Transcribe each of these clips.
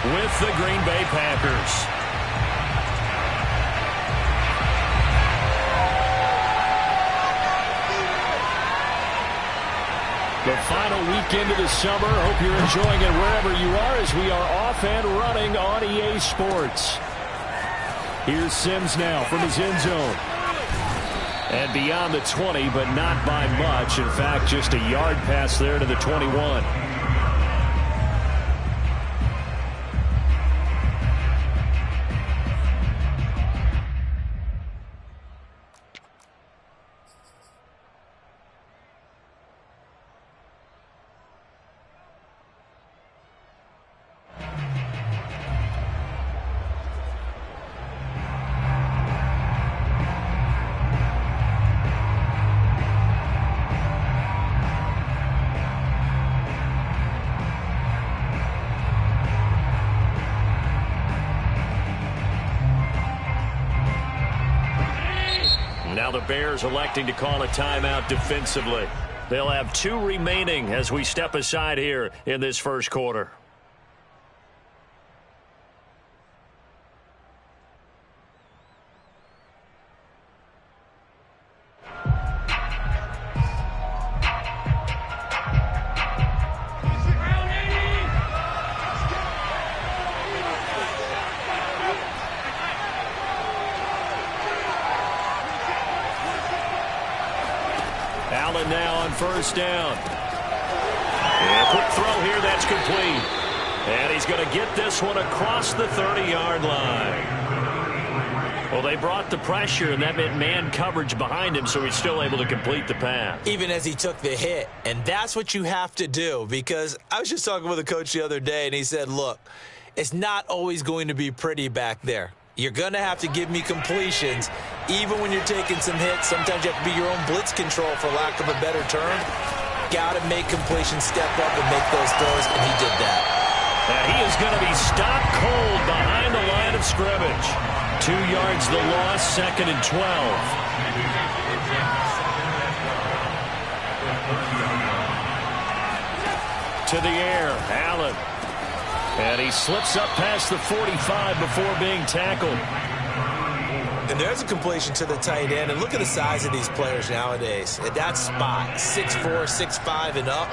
with the Green Bay Packers. The final weekend of the summer. Hope you're enjoying it wherever you are as we are off and running on EA Sports. Here's Sims now from his end zone. And beyond the 20, but not by much. In fact, just a yard pass there to the 21. Now the Bears electing to call a timeout defensively. They'll have 2 remaining as we step aside here in this first quarter. Allen now on first down. And a quick throw here, that's complete. And he's going to get this one across the 30-yard line. Well, they brought the pressure, and that meant man coverage behind him, so he's still able to complete the pass. Even as he took the hit. And that's what you have to do, because I was just talking with a coach the other day, and he said, look, it's not always going to be pretty back there. You're going to have to give me completions, even when you're taking some hits. Sometimes you have to be your own blitz control, for lack of a better term. Got to make completions, step up, and make those throws, and he did that. And he is going to be stopped cold behind the line of scrimmage. 2 yards the loss, 2nd and 12. To the air, Allen. And he slips up past the 45 before being tackled. And there's a completion to the tight end. And look at the size of these players nowadays. At that spot, 6'4", 6'5", and up.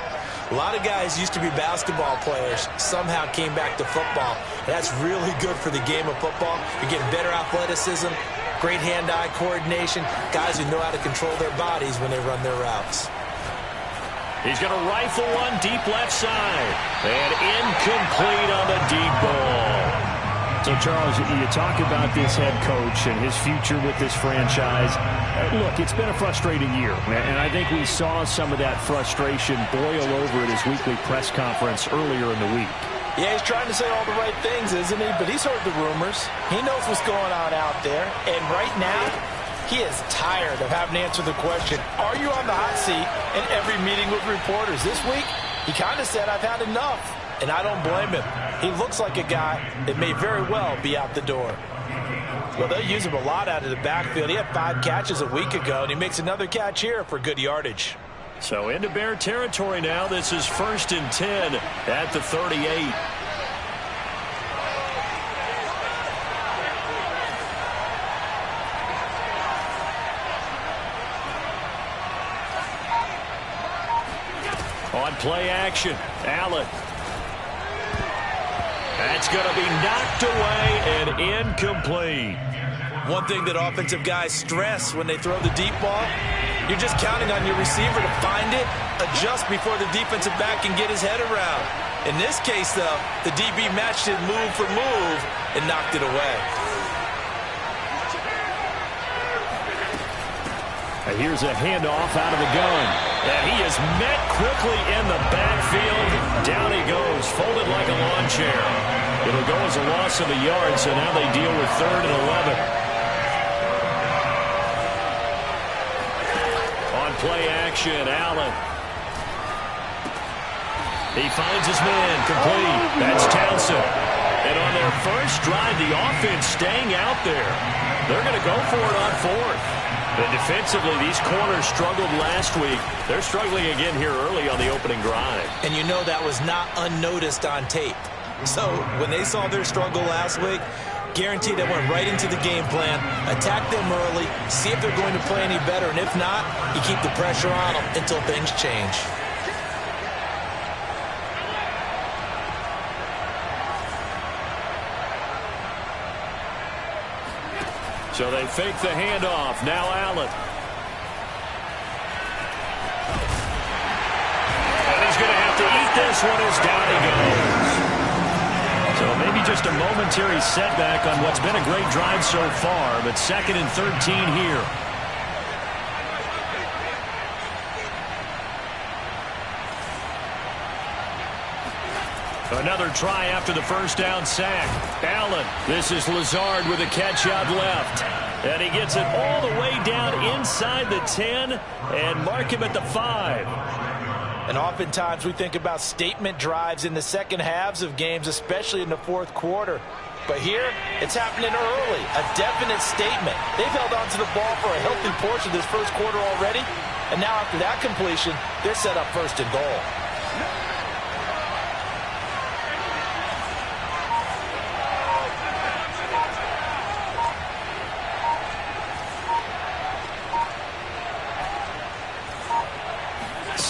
A lot of guys used to be basketball players, somehow came back to football. That's really good for the game of football. You're getting better athleticism, great hand-eye coordination, guys who know how to control their bodies when they run their routes. He's going to rifle one deep left side. And incomplete on the deep ball. So, Charles, you talk about this head coach and his future with this franchise. Look, it's been a frustrating year, and I think we saw some of that frustration boil over at his weekly press conference earlier in the week. Yeah, he's trying to say all the right things, isn't he? But he's heard the rumors. He knows what's going on out there. And right now, he is tired of having to answer the question, are you on the hot seat in every meeting with reporters? This week, he kind of said, I've had enough. And I don't blame him. He looks like a guy that may very well be out the door. Well, they'll use him a lot out of the backfield. He had 5 catches a week ago, and he makes another catch here for good yardage. So into Bear territory now. This is 1st and 10 at the 38. On play action, Allen. That's going to be knocked away and incomplete. One thing that offensive guys stress when they throw the deep ball, you're just counting on your receiver to find it, adjust before the defensive back can get his head around. In this case, though, the DB matched it move for move and knocked it away. And here's a handoff out of the gun. And he is met quickly in the backfield. Down he goes, folded like a lawn chair. It'll go as a loss of a yard, so now they deal with 3rd and 11. On play action, Allen. He finds his man, complete. That's Townsend. And on their first drive, the offense staying out there. They're going to go for it on 4th. And defensively, these corners struggled last week. They're struggling again here early on the opening drive. And you know that was not unnoticed on tape. So when they saw their struggle last week, guaranteed they went right into the game plan, attack them early, see if they're going to play any better, and if not, you keep the pressure on them until things change. So they fake the handoff. Now Allen. And he's going to have to eat this one as down he goes. So maybe just a momentary setback on what's been a great drive so far, but 2nd and 13 here. Another try after the first down sack. Allen. This is Lazard with a catch out left. And he gets it all the way down inside the 10 and mark him at the 5. And oftentimes we think about statement drives in the second halves of games, especially in the fourth quarter. But here, it's happening early. A definite statement. They've held on to the ball for a healthy portion of this first quarter already. And now after that completion, they're set up 1st and goal.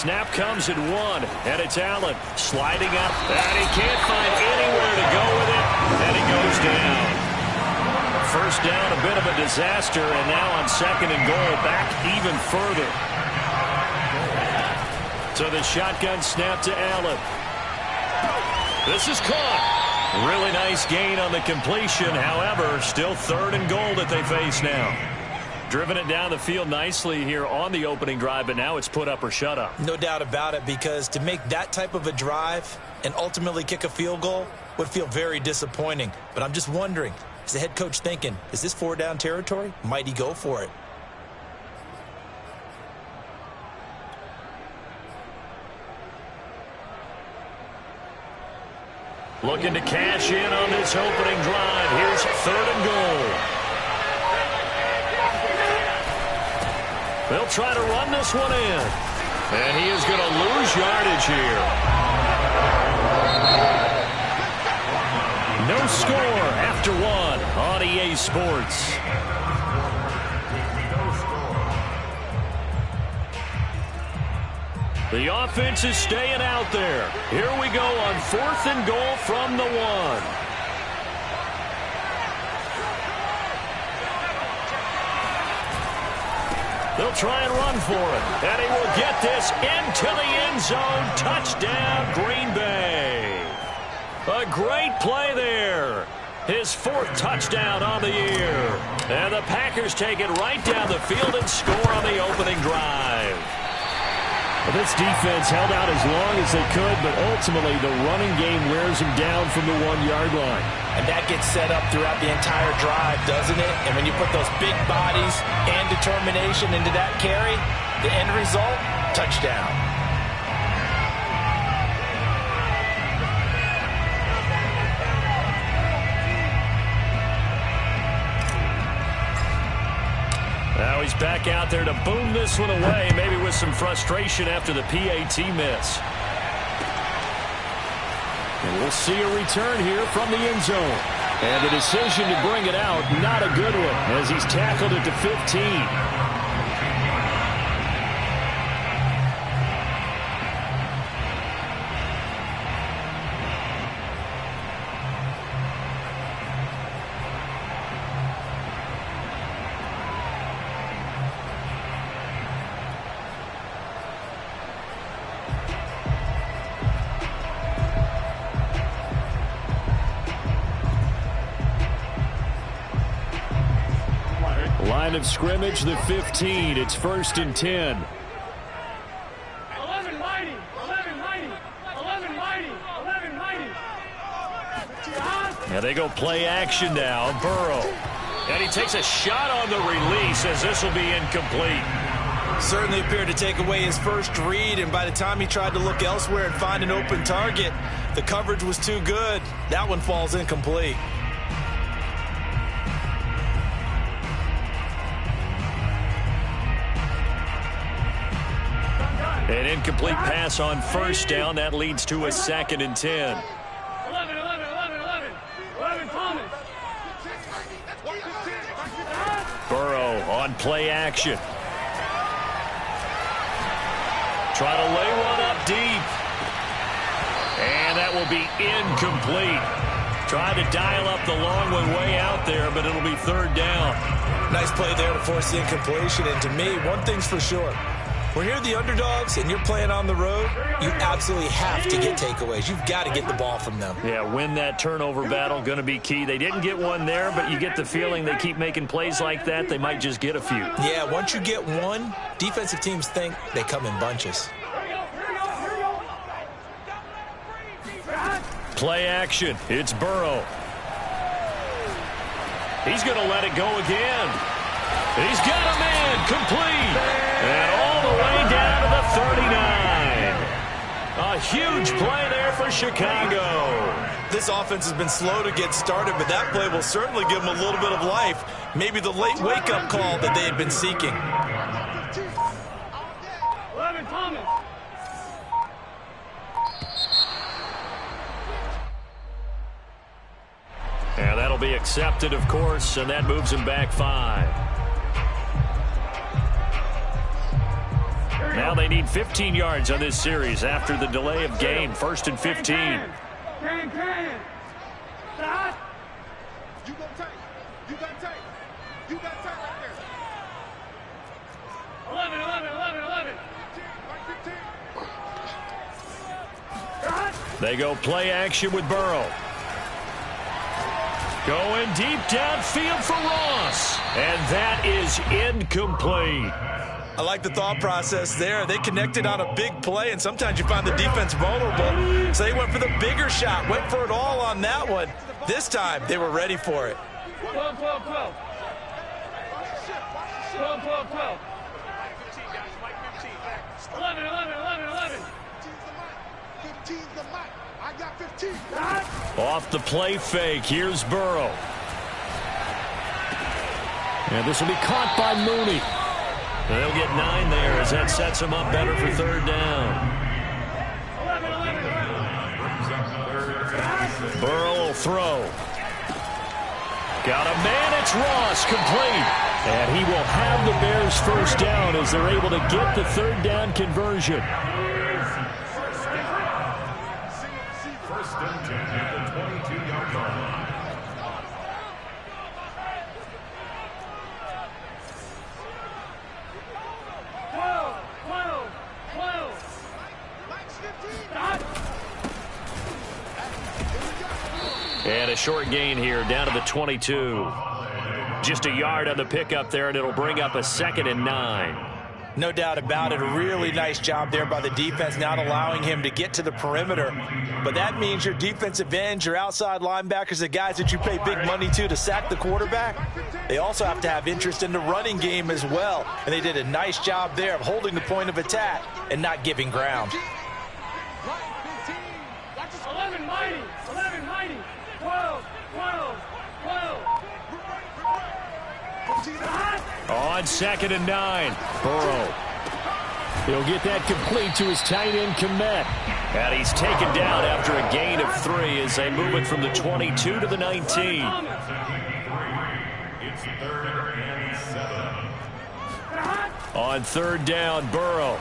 Snap comes at 1, and it's Allen sliding up, and he can't find anywhere to go with it, and he goes down. First down, a bit of a disaster, and now on 2nd and goal, back even further. So the shotgun snap to Allen. This is caught. Really nice gain on the completion, however, still 3rd and goal that they face now. Driven it down the field nicely here on the opening drive, but now it's put up or shut up. No doubt about it, because to make that type of a drive and ultimately kick a field goal would feel very disappointing. But I'm just wondering, is the head coach thinking, is this 4-down territory? Might he go for it? Looking to cash in on this opening drive. Here's 3rd and goal. They'll try to run this one in. And he is going to lose yardage here. No score after 1 on EA Sports. The offense is staying out there. Here we go on 4th and goal from the 1. They'll try and run for it. And he will get this into the end zone. Touchdown, Green Bay. A great play there. His 4th touchdown on the year. And the Packers take it right down the field and score on the opening drive. Well, this defense held out as long as they could, but ultimately the running game wears them down from the 1-yard line. And that gets set up throughout the entire drive, doesn't it? And when you put those big bodies and determination into that carry, the end result, touchdown. Now he's back out there to boom this one away, maybe with some frustration after the PAT miss. And we'll see a return here from the end zone. And the decision to bring it out, not a good one, as he's tackled it to 15. Line of scrimmage, the 15. It's 1st and 10. 11 mighty, 11 mighty, 11 mighty, 11 mighty. Now they go play action now. Burrow. And he takes a shot on the release as this will be incomplete. Certainly appeared to take away his first read, and by the time he tried to look elsewhere and find an open target, the coverage was too good. That one falls incomplete. An incomplete pass on first down. That leads to a 2nd and 10. 11, 11, on play action. Try to lay one up deep. And that will be incomplete. Tried to dial up the long one way out there, but it'll be third down. Nice play there to force the incompletion. And to me, one thing's for sure. When you're the underdogs and you're playing on the road, you absolutely have to get takeaways. You've got to get the ball from them. Yeah, win that turnover battle, going to be key. They didn't get one there, but you get the feeling they keep making plays like that, they might just get a few. Yeah, once you get one, defensive teams think they come in bunches. Play action. It's Burrow. He's going to let it go again. He's got a man complete. And all the way down to the 39. A huge play there for Chicago. This offense has been slow to get started, but that play will certainly give them a little bit of life. Maybe the late wake-up call that they had been seeking. 11, Thomas. And that'll be accepted, of course, and that moves him back 5. Now they need 15 yards on this series after the delay of game. 1st and 15. Can. Stop. You got tight. You got tight. You got tight right there. 11. Like 15. They go play action with Burrow. Going deep downfield for Ross. And that is incomplete. I like the thought process there. They connected on a big play, and sometimes you find the defense vulnerable. So they went for the bigger shot, went for it all on that one. This time, they were ready for it. 12. 11. 15's the mic. I got 15. Off the play fake, here's Burrow. And this will be caught by Mooney. They'll get 9 there as that sets them up better for third down. Burrow will throw. Got a man, it's Ross, complete. And he will have the Bears first down as they're able to get the third down conversion. First and 10 at the 22-yard line. And a short gain here down to the 22. Just a yard on the pickup there, and it'll bring up a 2nd and 9. No doubt about it. A really nice job there by the defense, not allowing him to get to the perimeter. But that means your defensive ends, your outside linebackers, the guys that you pay big money to sack the quarterback, they also have to have interest in the running game as well. And they did a nice job there of holding the point of attack and not giving ground. 11 mighty. 12. On 2nd and 9, Burrow. He'll get that complete to his tight end, Kmet. And he's taken down after a gain of 3 as they move it from the 22 to the 19. It's 3rd and 7. On 3rd down, Burrow.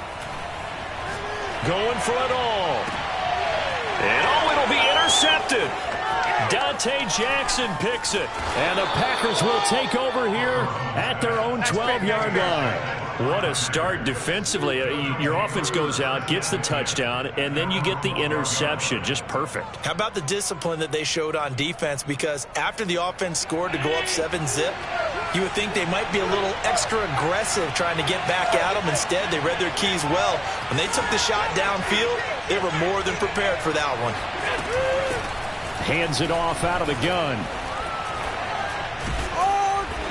Going for it all. And it'll be intercepted. Dante Jackson picks it. And the Packers will take over here at their own 12-yard line. What a start defensively. Your offense goes out, gets the touchdown, and then you get the interception. Just perfect. How about the discipline that they showed on defense? Because after the offense scored to go up 7-zip, you would think they might be a little extra aggressive trying to get back at them. Instead, they read their keys well. When they took the shot downfield, they were more than prepared for that one. Hands it off out of the gun.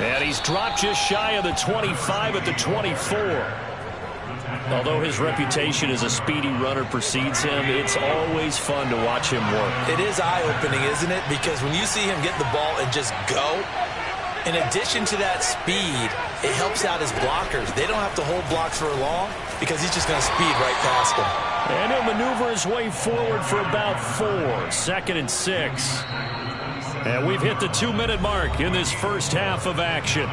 And he's dropped just shy of the 25 at the 24. Although his reputation as a speedy runner precedes him, it's always fun to watch him work. It is eye-opening, isn't it? Because when you see him get the ball and just go, in addition to that speed, it helps out his blockers. They don't have to hold blocks for long because he's just going to speed right past them. And he'll maneuver his way forward for about 4. 2nd and 6. And we've hit the 2-minute mark in this first half of action.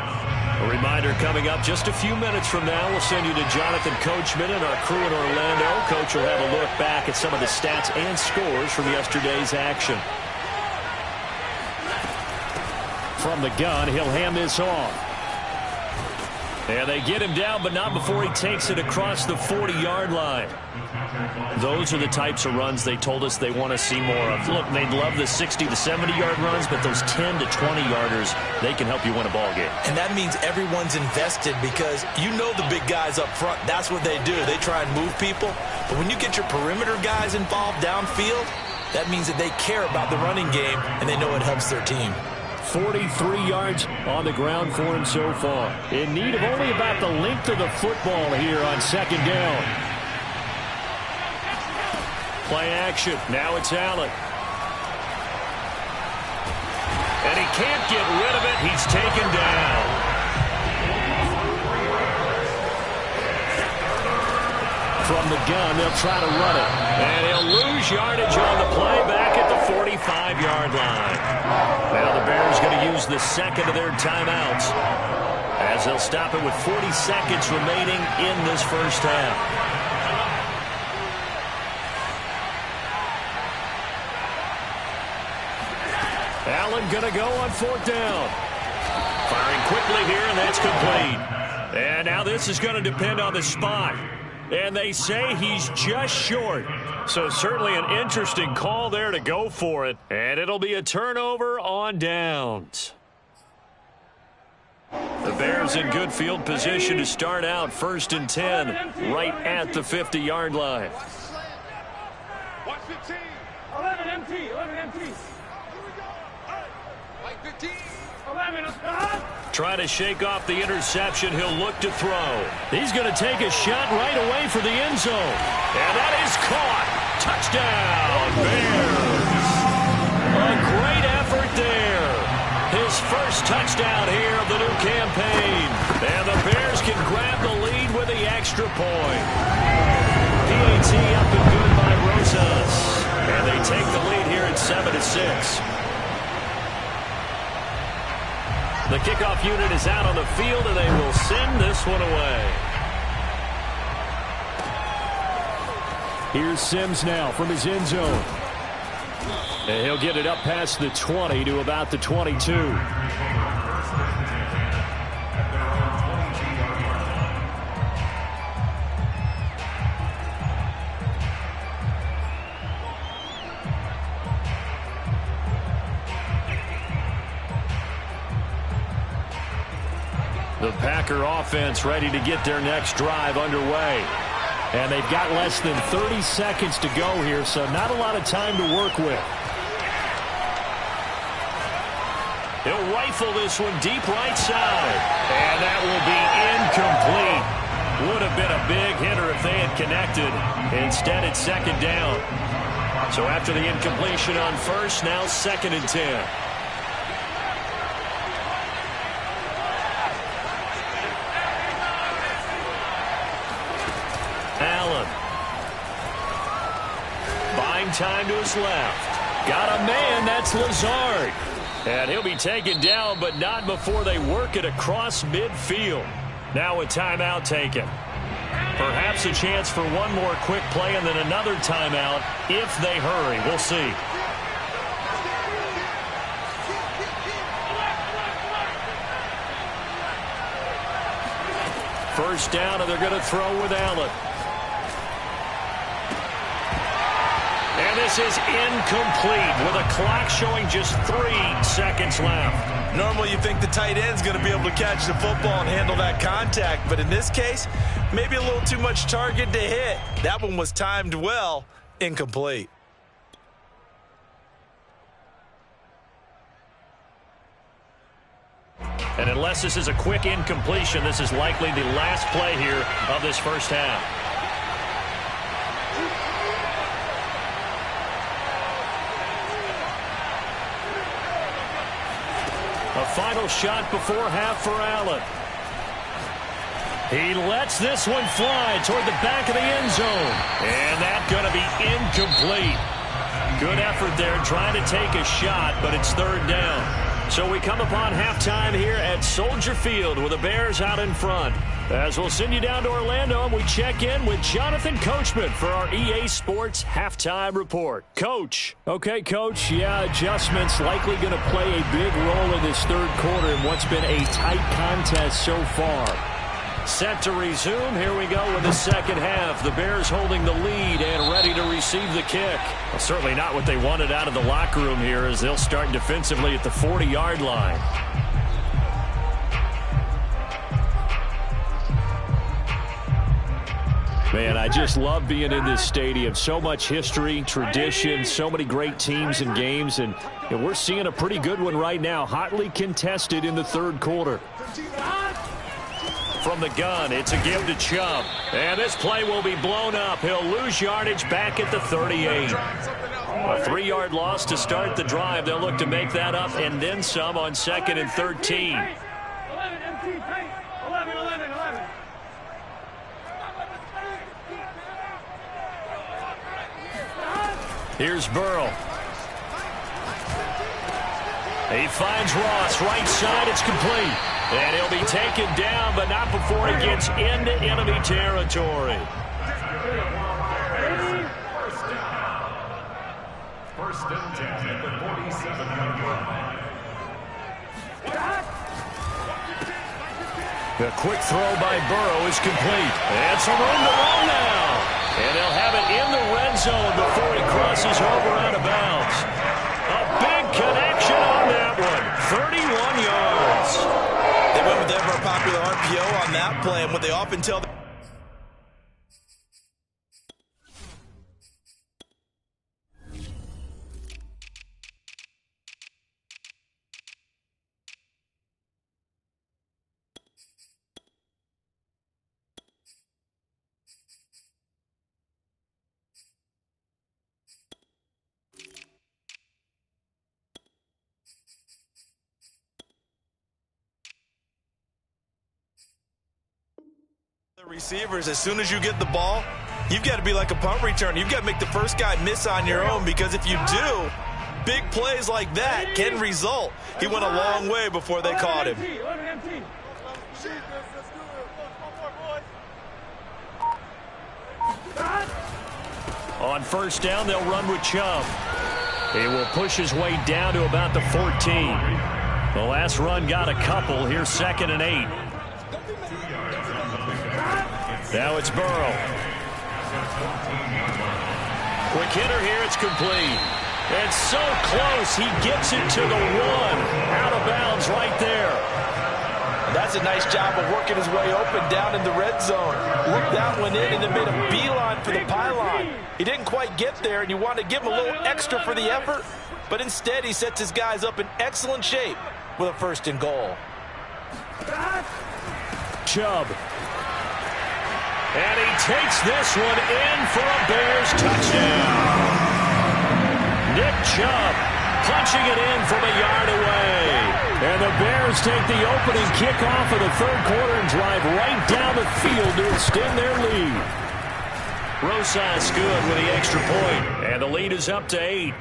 A reminder coming up just a few minutes from now, we'll send you to Jonathan Coachman and our crew in Orlando. Coach will have a look back at some of the stats and scores from yesterday's action. From the gun, he'll hand this off. And they get him down, but not before he takes it across the 40-yard line. Those are the types of runs they told us they want to see more of. Look, they'd love the 60 to 70-yard runs, but those 10 to 20-yarders, they can help you win a ball game. And that means everyone's invested because you know the big guys up front. That's what they do. They try and move people. But when you get your perimeter guys involved downfield, that means that they care about the running game, and they know it helps their team. 43 yards on the ground for him so far. In need of only about the length of the football here on second down. Play action. Now it's Allen. And he can't get rid of it. He's taken down. From the gun, they'll try to run it. And he'll lose yardage on the play back at the 45-yard line. Now the Bears going to use the second of their timeouts as they'll stop it with 40 seconds remaining in this first half. Allen going to go on fourth down. Firing quickly here, and that's complete. And now this is going to depend on the spot. And they say he's just short. So certainly an interesting call there to go for it. And it'll be a turnover on downs. The Bears in good field position to start out 1st and 10 right at the 50-yard line. Watch the team. 11 MT. 11 MT. Here we go. Like 15. 11. Trying to shake off the interception. He'll look to throw. He's going to take a shot right away for the end zone. And that is caught. Touchdown, Bears. A great effort there. His first touchdown here of the new campaign. And the Bears can grab the lead with the extra point. PAT up and good by Rosas. And they take the lead here at 7-6. The kickoff unit is out on the field, and they will send this one away. Here's Sims now from his end zone. And he'll get it up past the 20 to about the 22. The Packer offense ready to get their next drive underway. And they've got less than 30 seconds to go here, so not a lot of time to work with. He'll rifle this one deep right side. And that will be incomplete. Would have been a big hitter if they had connected. Instead, it's second down. So after the incompletion on first, now 2nd and 10. Allen. Buying time to his left. Got a man, that's Lazard. And he'll be taken down, but not before they work it across midfield. Now a timeout taken. Perhaps a chance for one more quick play and then another timeout if they hurry. We'll see. First down, and they're going to throw with Allen. And this is incomplete with a clock showing just 3 seconds left. Normally you think the tight end's going to be able to catch the football and handle that contact, but in this case, maybe a little too much target to hit. That one was timed well, incomplete. And unless this is a quick incompletion, this is likely the last play here of this first half. A final shot before half for Allen. He lets this one fly toward the back of the end zone. And that's going to be incomplete. Good effort there trying to take a shot, but it's third down. So we come upon halftime here at Soldier Field with the Bears out in front. As we'll send you down to Orlando and we check in with Jonathan Coachman for our EA Sports Halftime Report. Coach. Okay, Coach. Yeah, adjustments likely going to play a big role in this third quarter in what's been a tight contest so far. Set to resume. Here we go with the second half. The Bears holding the lead and ready to receive the kick. Well, certainly not what they wanted out of the locker room here as they'll start defensively at the 40-yard line. Man, I just love being in this stadium. So much history, tradition, so many great teams and games, and we're seeing a pretty good one right now, hotly contested in the third quarter. From the gun, it's a give to Chubb. And this play will be blown up. He'll lose yardage back at the 38. A 3-yard loss to start the drive. They'll look to make that up and then some on 2nd and 13. Here's Burrow. He finds Ross, right side, it's complete. And he'll be taken down, but not before he gets into enemy territory. First and 10 at the 47-yard line. The quick throw by Burrow is complete. And some room to run now. And they'll have it in the red zone before he crosses over out of bounds. A big connection on that one. 31 yards. They went with their ever popular RPO on that play, and what they often tell receivers, as soon as you get the ball, you've got to be like a punt return. You've got to make the first guy miss on your own, because if you do, big plays like that can result. He went a long way before they caught him. On first down, they'll run with Chubb. He will push his way down to about the 14. The last run got a couple. Here's 2nd and 8. Now it's Burrow. Quick hitter here, it's complete. And so close, he gets it to the 1. Out of bounds right there. That's a nice job of working his way open down in the red zone. Looked that one in and then made a beeline for the pylon. He didn't quite get there, and you want to give him a little extra for the effort, but instead he sets his guys up in excellent shape with a 1st and goal. Chubb. And he takes this one in for a Bears touchdown. Nick Chubb punching it in from a yard away. And the Bears take the opening kickoff of the third quarter and drive right down the field to extend their lead. Rosas good with the extra point, and the lead is up to 8.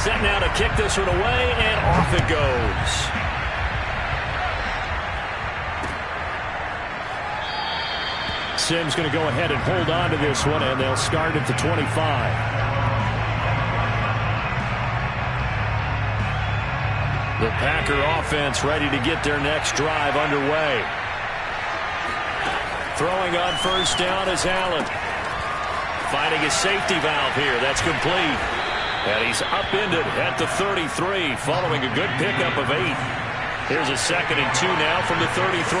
Set now to kick this one away, and off it goes. Sims going to go ahead and hold on to this one, and they'll start at the 25. The Packer offense ready to get their next drive underway. Throwing on first down is Allen. Finding his safety valve here. That's complete. And he's upended at the 33 following a good pickup of 8. Here's a 2nd and 2 now from the 33.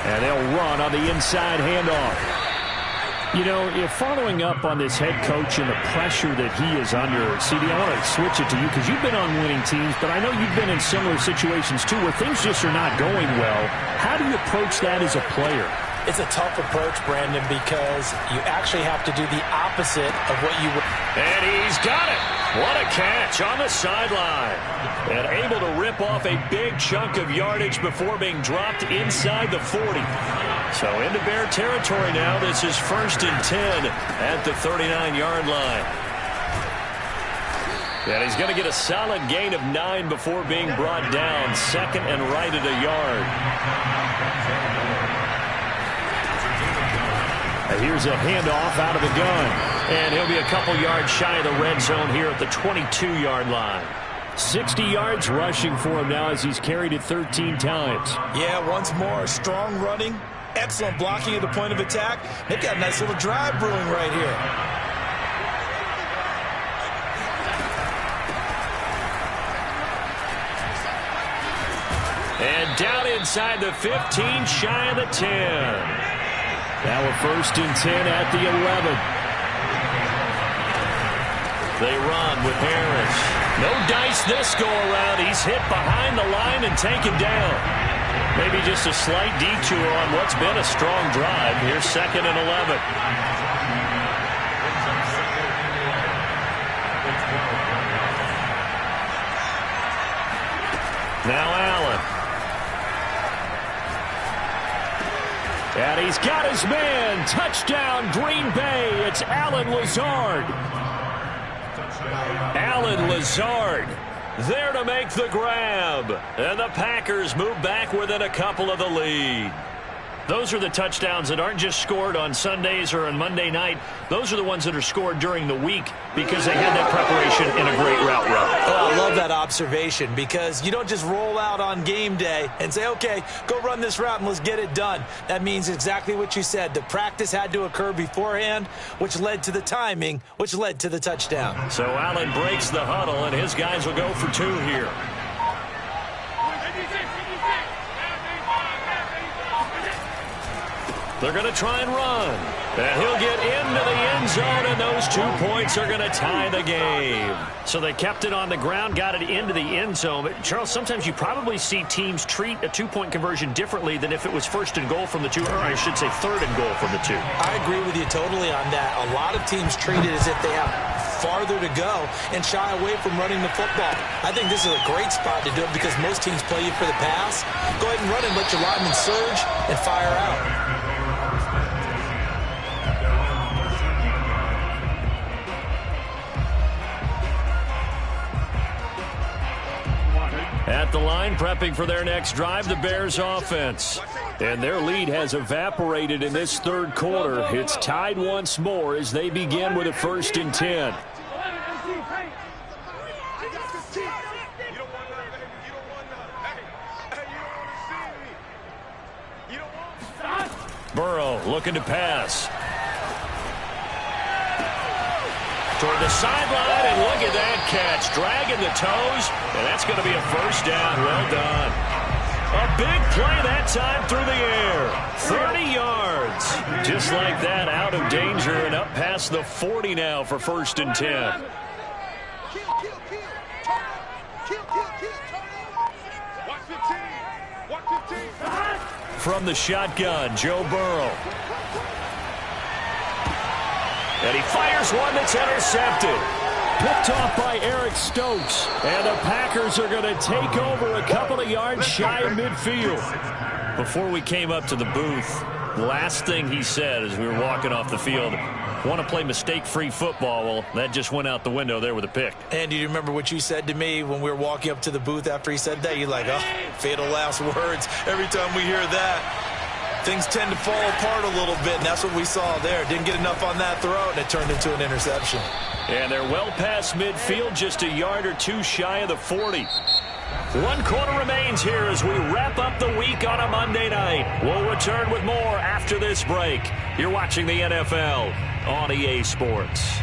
And they'll run on the inside handoff. You know, if following up on this head coach and the pressure that he is under, CD, I want to switch it to you because you've been on winning teams, but I know you've been in similar situations too where things just are not going well. How do you approach that as a player? It's a tough approach, Brandon, because you actually have to do the opposite of what you would. And he's got it. What a catch on the sideline. And able to rip off a big chunk of yardage before being dropped inside the 40. So into Bear territory now. This is 1st and 10 at the 39-yard line. And he's going to get a solid gain of 9 before being brought down. 2nd and right at a yard. And here's a handoff out of the gun. And he'll be a couple yards shy of the red zone here at the 22-yard line. 60 yards rushing for him now as he's carried it 13 times. Yeah, once more, strong running, excellent blocking at the point of attack. They've got a nice little drive brewing right here. And down inside the 15, shy of the 10. Now a 1st and 10 at the 11. They run with Harris. No dice this go-around. He's hit behind the line and taken down. Maybe just a slight detour on what's been a strong drive. Here's 2nd and 11. Now Allen. And he's got his man. Touchdown, Green Bay. It's Allen Lazard. Allen Lazard there to make the grab. And the Packers move back within a couple of the lead. Those are the touchdowns that aren't just scored on Sundays or on Monday night. Those are the ones that are scored during the week because they had that preparation in a great route run. Oh, I love that observation because you don't just roll out on game day and say, okay, go run this route and let's get it done. That means exactly what you said. The practice had to occur beforehand, which led to the timing, which led to the touchdown. So Allen breaks the huddle, and his guys will go for 2 here. They're going to try and run. And he'll get into the end zone, and those 2 points are going to tie the game. So they kept it on the ground, got it into the end zone. But Charles, sometimes you probably see teams treat a 2-point conversion differently than if it was 1st and goal from the 2, or I should say 3rd and goal from the 2. I agree with you totally on that. A lot of teams treat it as if they have farther to go and shy away from running the football. I think this is a great spot to do it because most teams play you for the pass. Go ahead and run and let your linemen surge and fire out. At the line, prepping for their next drive, the Bears offense. And their lead has evaporated in this 3rd quarter. It's tied once more as they begin with a 1st and 10. Burrow looking to pass. Toward the sideline, and look at that catch. Dragging the toes, and that's going to be a 1st down. Well done. A big play that time through the air. 30 yards. Just like that, out of danger and up past the 40 now for 1st and 10. From the shotgun, Joe Burrow. And he fires one that's intercepted. Picked off by Eric Stokes. And the Packers are going to take over a couple of yards shy of midfield. Before we came up to the booth, the last thing he said as we were walking off the field, want to play mistake-free football. Well, that just went out the window there with a pick. And do you remember what you said to me when we were walking up to the booth after he said that? You're like, oh, fatal last words. Every time we hear that, things tend to fall apart a little bit, and that's what we saw there. Didn't get enough on that throw, and it turned into an interception. And they're well past midfield, just a yard or 2 shy of the 40. 1 quarter remains here as we wrap up the week on a Monday night. We'll return with more after this break. You're watching the NFL on EA Sports.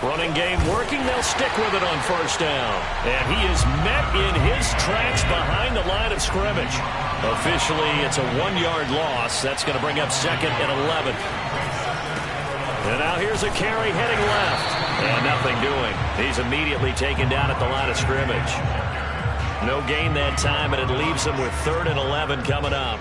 Running game working. They'll stick with it on 1st down. And he is met in his tracks behind the line of scrimmage. Officially, it's a 1-yard loss. That's going to bring up 2nd and 11. And now here's a carry heading left. And nothing doing. He's immediately taken down at the line of scrimmage. No gain that time, and it leaves them with 3rd and 11 coming up.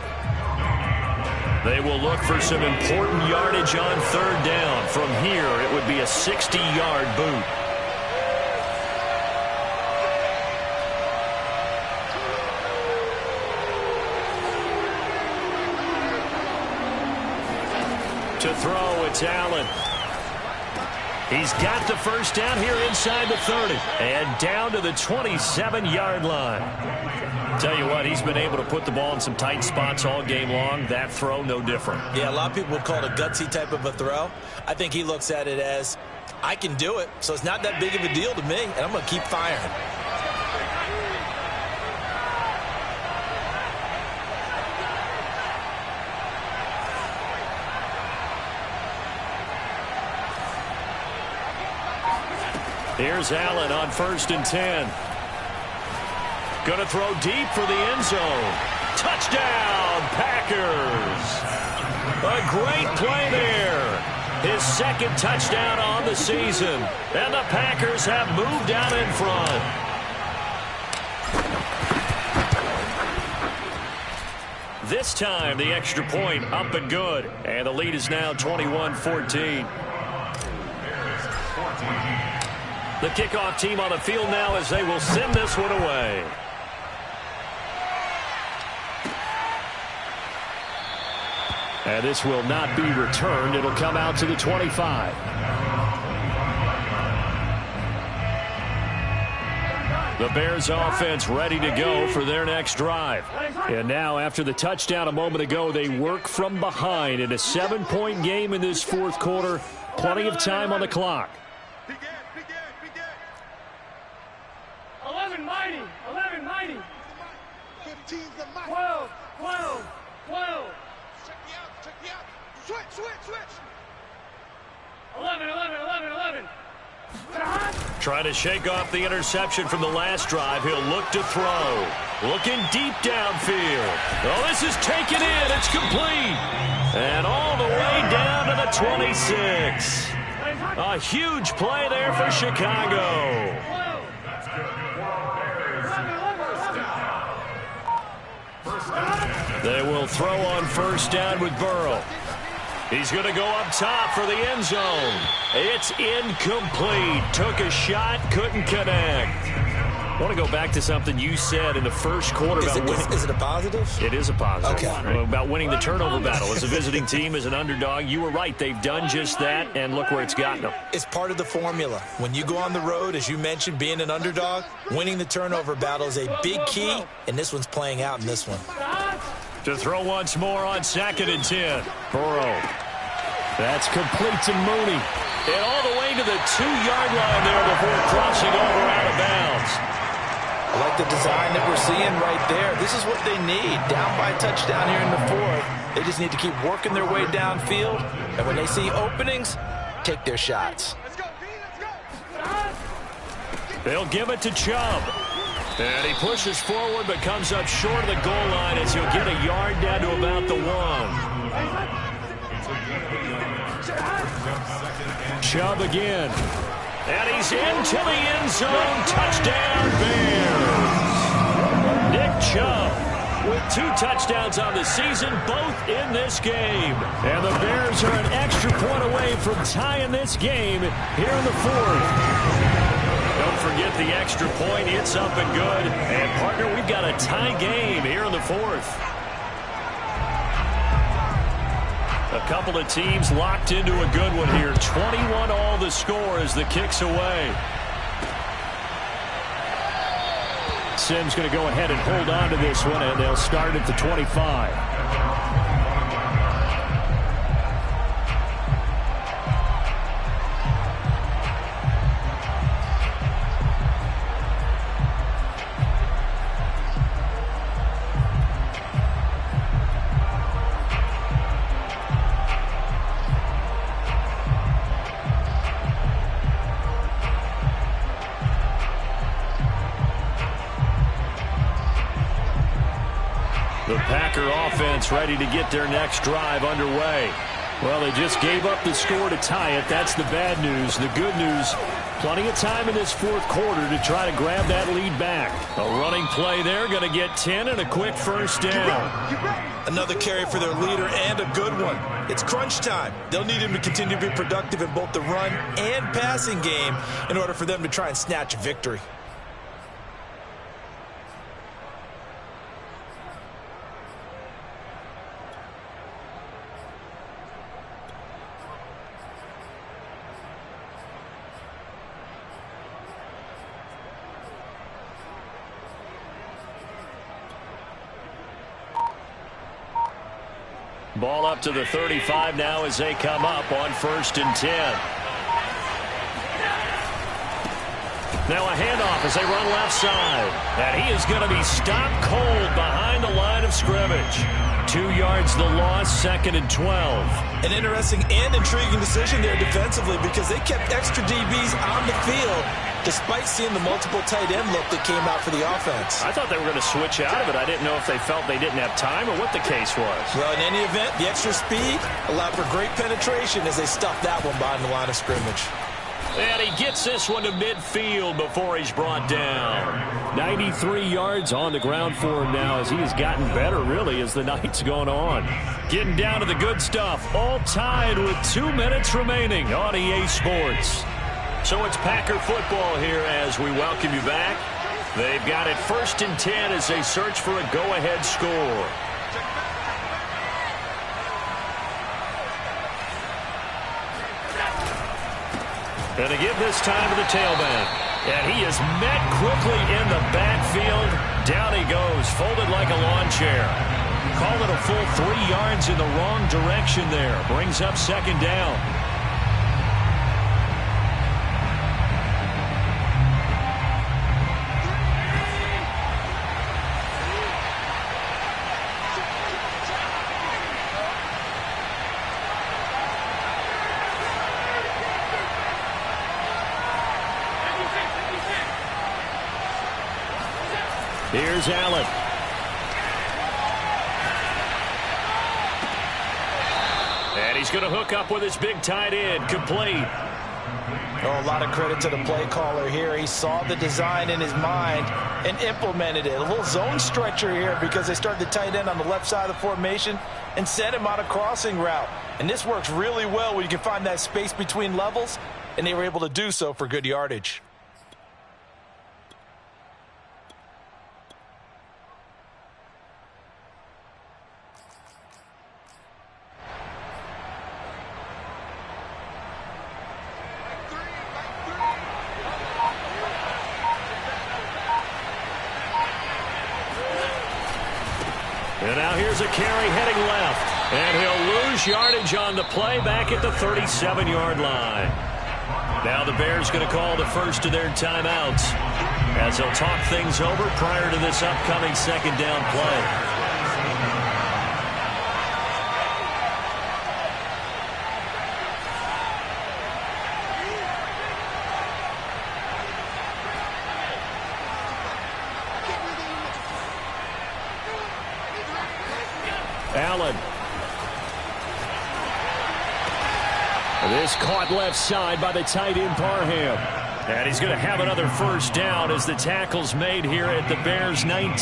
They will look for some important yardage on 3rd down. From here, it would be a 60-yard boot. To throw, it's Allen. He's got the first down here inside the 30. And down to the 27-yard line. Tell you what, he's been able to put the ball in some tight spots all game long. That throw, no different. Yeah, a lot of people would call it a gutsy type of a throw. I think he looks at it as, I can do it, so it's not that big of a deal to me, and I'm going to keep firing. Here's Allen on 1st and 10. Going to throw deep for the end zone. Touchdown, Packers. A great play there. His 2nd touchdown on the season. And the Packers have moved out in front. This time, the extra point up and good. And the lead is now 21-14. The kickoff team on the field now as they will send this one away. And this will not be returned. It'll come out to the 25. The Bears offense ready to go for their next drive. And now after the touchdown a moment ago, they work from behind in a 7-point game in this 4th quarter. Plenty of time on the clock. 11-90. 12. Check me out. Switch. 11. Trying to shake off the interception from the last drive. He'll look to throw. Looking deep downfield. Oh, this is taken in. It's complete. And all the way down to the 26. A huge play there for Chicago. They will throw on 1st down with Burrow. He's going to go up top for the end zone. It's incomplete. Took a shot, couldn't connect. I want to go back to something you said in the 1st quarter about winning. Is it a positive? It is a positive. Okay. About winning the turnover battle. As a visiting team, as an underdog, you were right. They've done just that, and look where it's gotten them. It's part of the formula. When you go on the road, as you mentioned, being an underdog, winning the turnover battle is a big key, and this one's playing out in this one. To throw once more on 2nd and 10. Burrow. That's complete to Mooney. And all the way to the 2-yard line there before crossing over out of bounds. I like the design that we're seeing right there. This is what they need. Down by a touchdown here in the 4th. They just need to keep working their way downfield. And when they see openings, take their shots. They'll give it to Chubb. And he pushes forward but comes up short of the goal line as he'll get a yard down to about the 1. Chubb again. And he's into the end zone. Touchdown, Bears. Nick Chubb with 2 touchdowns on the season, both in this game. And the Bears are an extra point away from tying this game here in the 4th. Don't forget the extra point. It's up and good. And, partner, we've got a tie game here in the 4th. A couple of teams locked into a good one here. 21 all the score as the kick's away. Simms going to go ahead and hold on to this one, and they'll start at the 25. The Packer offense ready to get their next drive underway. Well, they just gave up the score to tie it. That's the bad news. The good news, plenty of time in this fourth quarter to try to grab that lead back. A running play there, going to get 10 and a quick first down. Another carry for their leader and a good one. It's crunch time. They'll need him to continue to be productive in both the run and passing game in order for them to try and snatch a victory. Ball up to the 35 now as they come up on 1st and 10. Now a handoff as they run left side. And he is going to be stopped cold behind the line of scrimmage. 2 yards the loss, 2nd and 12. An interesting and intriguing decision there defensively because they kept extra DBs on the field despite seeing the multiple tight end look that came out for the offense. I thought they were going to switch out of it. I didn't know if they felt they didn't have time or what the case was. Well, in any event, the extra speed allowed for great penetration as they stuffed that one behind the line of scrimmage. And he gets this one to midfield before he's brought down. 93 yards on the ground for him now as he has gotten better, really, as the night's gone on. Getting down to the good stuff. All tied with 2 minutes remaining on EA Sports. So it's Packer football here as we welcome you back. They've got it 1st and 10 as they search for a go-ahead score. And to give this time to the tailback. And he is met quickly in the backfield. Down he goes, folded like a lawn chair. Call it a full 3 yards in the wrong direction there. Brings up 2nd down. Here's Allen. And he's going to hook up with his big tight end. Complete. Oh, a lot of credit to the play caller here. He saw the design in his mind and implemented it. A little zone stretcher here because they started the tight end on the left side of the formation and sent him on a crossing route. And this works really well when you can find that space between levels, and they were able to do so for good yardage. And now here's a carry heading left. And he'll lose yardage on the play back at the 37-yard line. Now the Bears going to call the first of their timeouts as they'll talk things over prior to this upcoming 2nd down play. Allen. This caught left side by the tight end Parham. And he's going to have another first down as the tackle's made here at the Bears 19.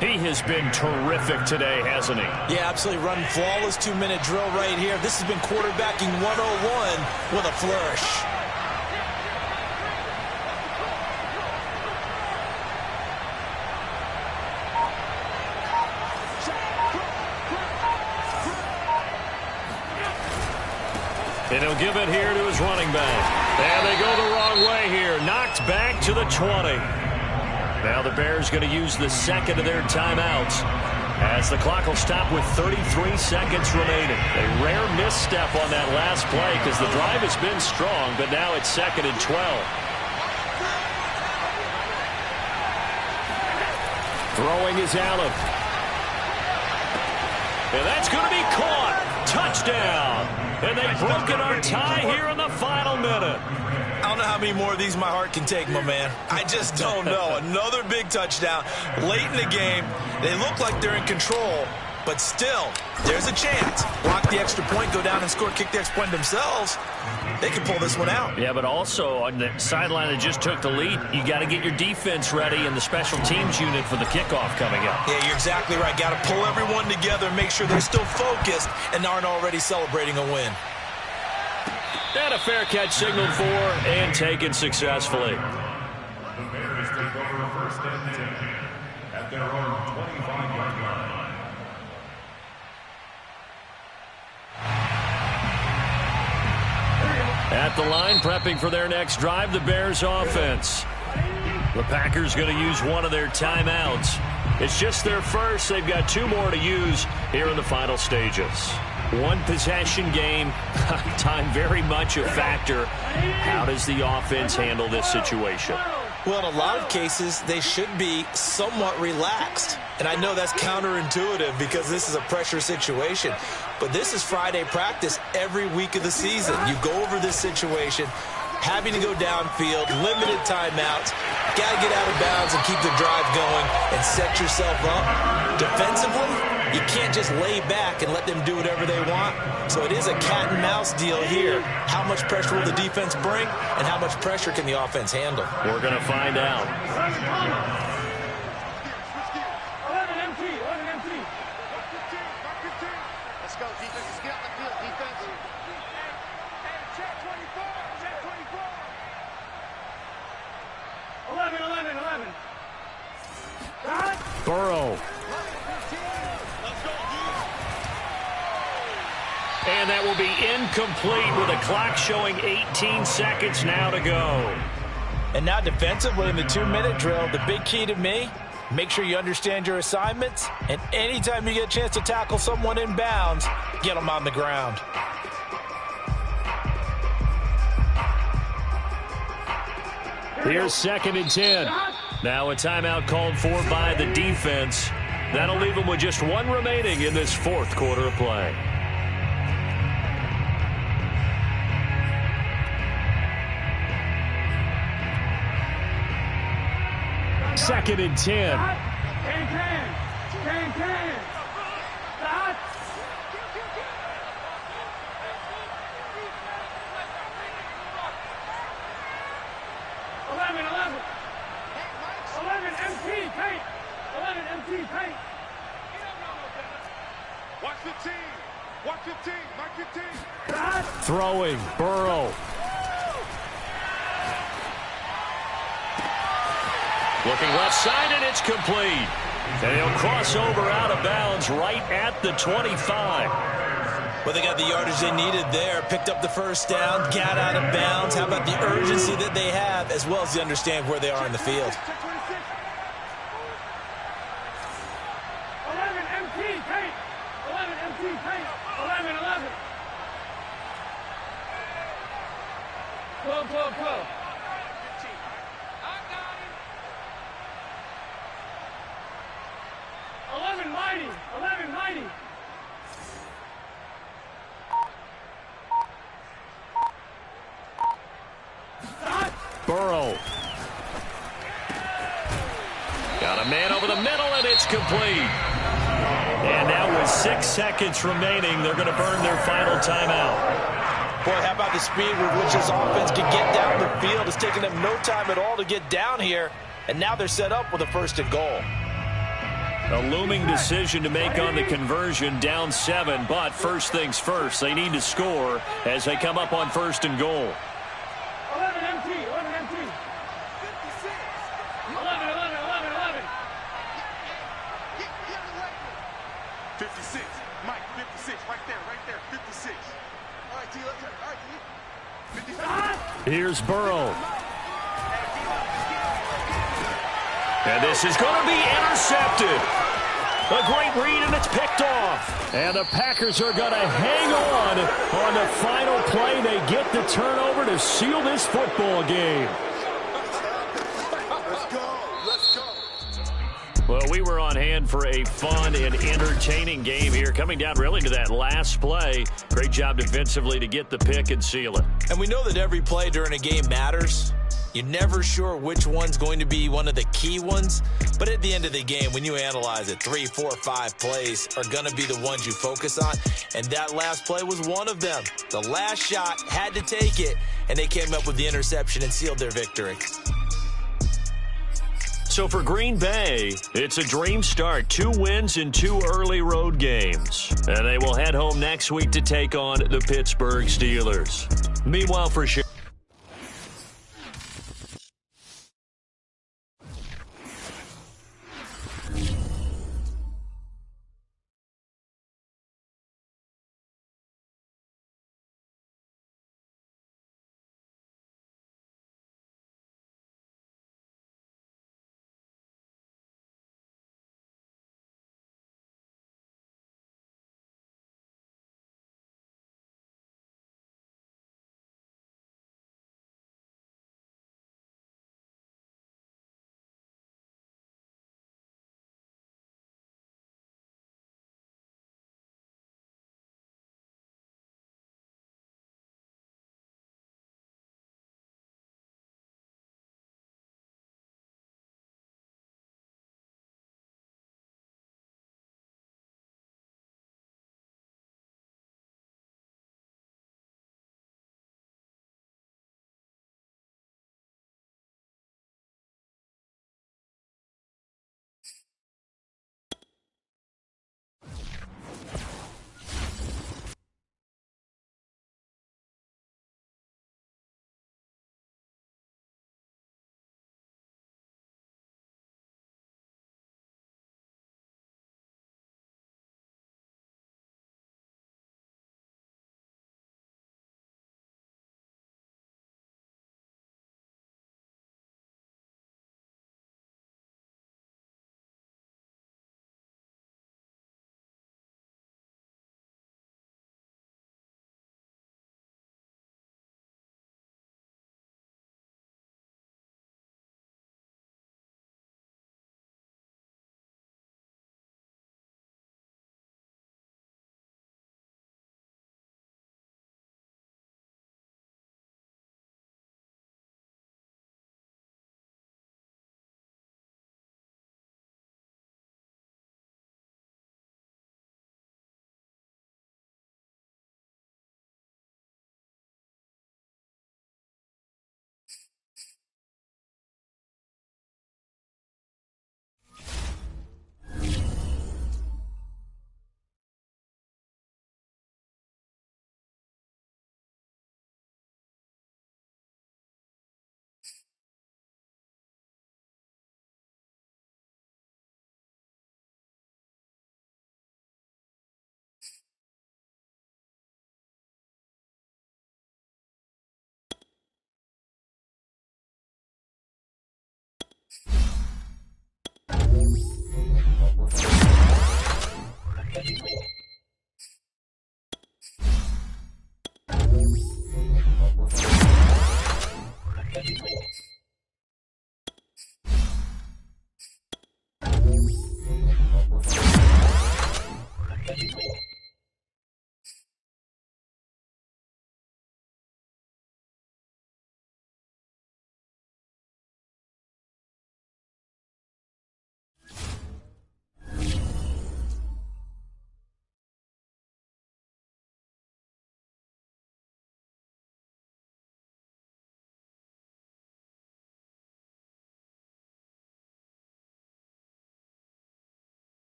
He has been terrific today, hasn't he? Yeah, absolutely running flawless 2-minute drill right here. This has been quarterbacking 101 with a flourish. And he'll give it here to his running back. And they go the wrong way here. Knocked back to the 20. Now the Bears going to use the second of their timeouts as the clock will stop with 33 seconds remaining. A rare misstep on that last play because the drive has been strong, but now it's 2nd and 12. Throwing is Allen. And that's going to be caught. Touchdown. And they've broken our tie here in the final minute. I don't know how many more of these my heart can take, my man. I just don't know. Another big touchdown late in the game. They look like they're in control, But still, there's a chance. Block the extra point, go down and score, kick the extra point themselves. They can pull this one out. Yeah, but also on the sideline that just took the lead, you got to get your defense ready and the special teams unit for the kickoff coming up. Yeah, you're exactly right. Got to pull everyone together and make sure they're still focused and aren't already celebrating a win. And a fair catch signaled for and taken successfully. The Bears take over first and 10 at their own 25-yard line. At the line, prepping for their next drive, the Bears offense. The Packers going to use one of their timeouts. It's just their first. They've got 2 more to use here in the final stages. One possession game, time very much a factor. How does the offense handle this situation? Well, in a lot of cases, they should be somewhat relaxed. And I know that's counterintuitive because this is a pressure situation. But this is Friday practice every week of the season. You go over this situation, having to go downfield, limited timeouts, got to get out of bounds and keep the drive going and set yourself up. Defensively, you can't just lay back and let them do whatever they want. So it is a cat and mouse deal here. How much pressure will the defense bring and how much pressure can the offense handle? We're going to find out. 11 MT. Let's go, defense. Let's get out the field, defense. Check 24. Check 24. 11. Burrow. And that will be incomplete with a clock showing 18 seconds now to go. And now defensively in the 2-minute drill, the big key to me, make sure you understand your assignments, and anytime you get a chance to tackle someone in bounds, get them on the ground. Here's 2nd and 10. Now a timeout called for by the defense. That'll leave them with just 1 remaining in this 4th quarter of play. Second and 10. Watch the team. Watch the team. Mark your team. Throwing, Burrow. Looking left side, and it's complete. And he'll cross over out of bounds right at the 25. Well, they got the yardage they needed there, picked up the first down, got out of bounds. How about the urgency that they have, as well as they understand where they are in the field? 11 MT, paint. 11 MT, paint. 11. Go. 11 mighty. Burrow. Got a man over the middle, and it's complete. And now with 6 seconds remaining, they're going to burn their final timeout. Boy, how about the speed with which this offense can get down the field? It's taken them no time at all to get down here, and now they're set up with a 1st and goal. A looming decision to make on the conversion, down 7, but first things first, they need to score as they come up on 1st and goal. 11 MT. 11. 56. Mike, 56. Right there. 56. All right, T, let's go. All right, T. 56. Here's Burrow. And this is going to be intercepted. A great read, and it's picked off. And the Packers are going to hang on the final play. They get the turnover to seal this football game. Let's go. Well, we were on hand for a fun and entertaining game here, coming down really to that last play. Great job defensively to get the pick and seal it. And we know that every play during a game matters. You're never sure which one's going to be one of the key ones. But at the end of the game, when you analyze it, 3, 4, 5 plays are going to be the ones you focus on. And that last play was one of them. The last shot had to take it, and they came up with the interception and sealed their victory. So for Green Bay, it's a dream start. 2 wins in 2 early road games. And they will head home next week to take on the Pittsburgh Steelers. Meanwhile, for sure.